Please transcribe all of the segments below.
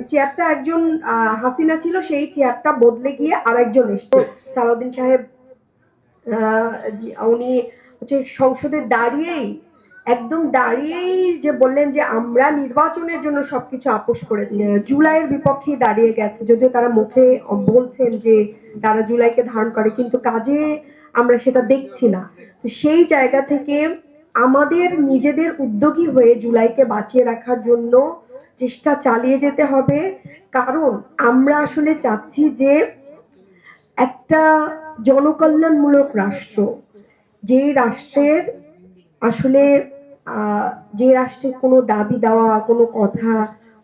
চেয়ারটা একজন হাসিনা ছিল, সেই চেয়ারটা বদলে গিয়ে আরেকজন এসছে। সালাউদ্দিন সাহেব আহ, উনি হচ্ছে সংসদে দাঁড়িয়েই একদম দাঁড়িয়েই যে বললেন যে আমরা নির্বাচনের জন্য সবকিছু আপোষ করে জুলাইয়ের বিপক্ষে দাঁড়িয়ে গেছে, যদিও তারা মুখে বলছেন যে তারা জুলাইকে ধারণ করে, কিন্তু কাজে আমরা সেটা দেখছি না। তো সেই জায়গা থেকে আমাদের নিজেদের উদ্যোগী হয়ে জুলাইকে বাঁচিয়ে রাখার জন্য চেষ্টা চালিয়ে যেতে হবে। কারণ আমরা আসলে চাচ্ছি যে একটা জনকল্যাণমূলক রাষ্ট্র, যে রাষ্ট্রের আসলে যে রাষ্ট্রে কোনো দাবি দেওয়া, কোনো কথা,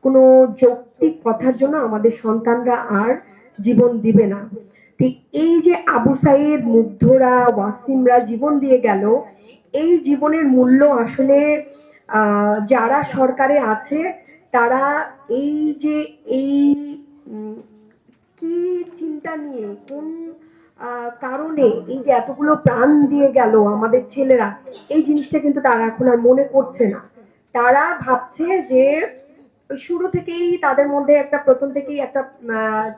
কোনো যৌক্তিক কথার জন্য আমাদের সন্তানরা আর জীবন দিবে না। ঠিক এই যে আবু সাইদ, মুগ্ধরা, ওয়াসিমরা জীবন দিয়ে গেল, এই জীবনের মূল্য আসলে যারা সরকারে আছে তারা এই যে এই কি চিন্তা নিয়ে, কোন কারণে এই যে এতগুলো প্রাণ দিয়ে গেল আমাদের ছেলেরা, এই জিনিসটা কিন্তু তারা এখন আর মনে করছে না। তারা ভাবছে যে শুরু থেকেই তাদের মধ্যে একটা, প্রথম থেকেই একটা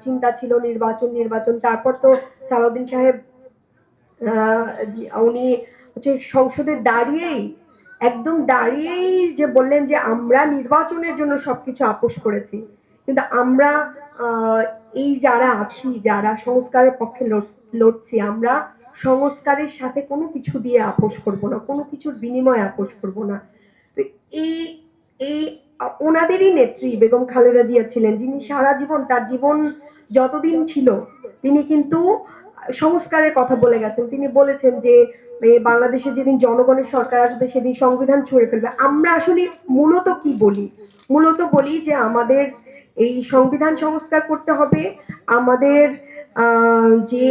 চিন্তা ছিল নির্বাচন নির্বাচন। তারপর তো সালাউদ্দিন সাহেব উনি হচ্ছে সংসদে দাঁড়িয়েই একদম দাঁড়িয়েই যে বললেন যে আমরা নির্বাচনের জন্য সবকিছু আপোষ করেছি। কিন্তু আমরা এই যারা আছি, যারা সংস্কারের পক্ষে লড়ছি, আমরা সংস্কারের সাথে কোনো কিছু দিয়ে আপোষ করব না, কোনো কিছুর বিনিময়ে আপোষ করব না। তো এই এই ওনাদেরই নেত্রী বেগম খালেদা জিয়া ছিলেন, যিনি সারা জীবন, তার জীবন যতদিন ছিল তিনি কিন্তু সংস্কারের কথা বলে গেছেন। তিনি বলেছেন যে বাংলাদেশে যেদিন জনগণের সরকার আসবে সেদিন সংবিধান ছুঁড়ে ফেলবে। আমরা আসলে মূলত কি বলি? মূলত বলি যে আমাদের এই সংবিধান সংস্কার করতে হবে, আমাদের যে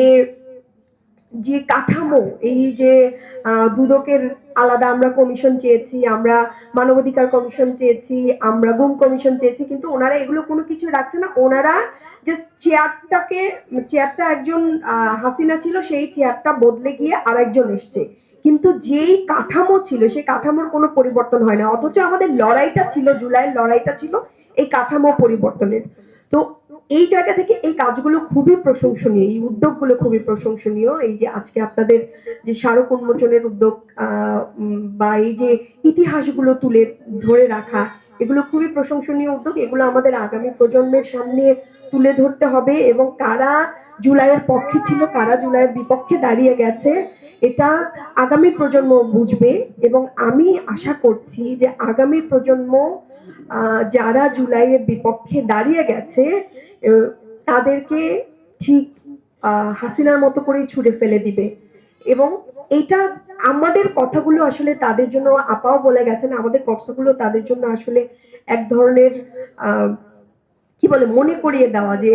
যে কাঠামো, এই যে দুদকের আলাদা আমরা কমিশন চেয়েছি, আমরা মানবাধিকার কমিশন চেয়েছি, আমরা গুম কমিশন চেয়েছি, কিন্তু ওনারা এগুলো কোনো কিছু রাখছে না। ওনারা জাস্ট চেয়ারটা একজন হাসিনা ছিল, সেই চেয়ারটা বদলে গিয়ে আরেকজন এসছে, কিন্তু যেই কাঠামো ছিল সেই কাঠামোর কোনো পরিবর্তন হয় না। অথচ আমাদের লড়াইটা ছিল, জুলাইয়ের লড়াইটা ছিল এই কাঠামো পরিবর্তনের। তো এই জায়গা থেকে এই কাজগুলো খুবই প্রশংসনীয়, এই উদ্যোগগুলো খুবই প্রশংসনীয়। এই যে আজকে আপনাদের যে স্মারক উন্মোচনের উদ্যোগ বা এই যে ইতিহাসগুলো তুলে ধরে রাখা, এগুলো খুবই প্রশংসনীয় উদ্যোগ। এগুলো আমাদের আগামী প্রজন্মের সামনে তুলে ধরতে হবে, এবং কারা জুলাইয়ের পক্ষে ছিল, কারা জুলাইয়ের বিপক্ষে দাঁড়িয়ে গেছে, এটা আগামী প্রজন্ম বুঝবে। এবং আমি আশা করছি যে আগামী প্রজন্ম যারা জুলাইয়ের বিপক্ষে দাঁড়িয়ে গেছে তাদেরকে ঠিক হাসিনার মতো করেই ছুড়ে ফেলে দিবে। এবং এটা আমাদের কথাগুলো আসলে তাদের জন্য, আপাও বলে গেছেন, আমাদের কথাগুলো তাদের জন্য আসলে এক ধরনের কি বলে মনে করিয়ে দেওয়া, যে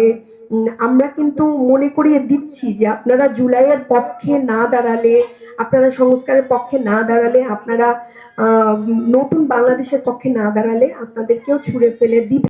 আমরা কিন্তু মনে করিয়ে দিচ্ছি যে আপনারা জুলাইয়ের পক্ষে না দাঁড়ালে, আপনারা সংস্কারের পক্ষে না দাঁড়ালে, আপনারা নতুন বাংলাদেশের পক্ষে না দাঁড়ালে আপনাদেরকেও ছুড়ে ফেলে দিবে।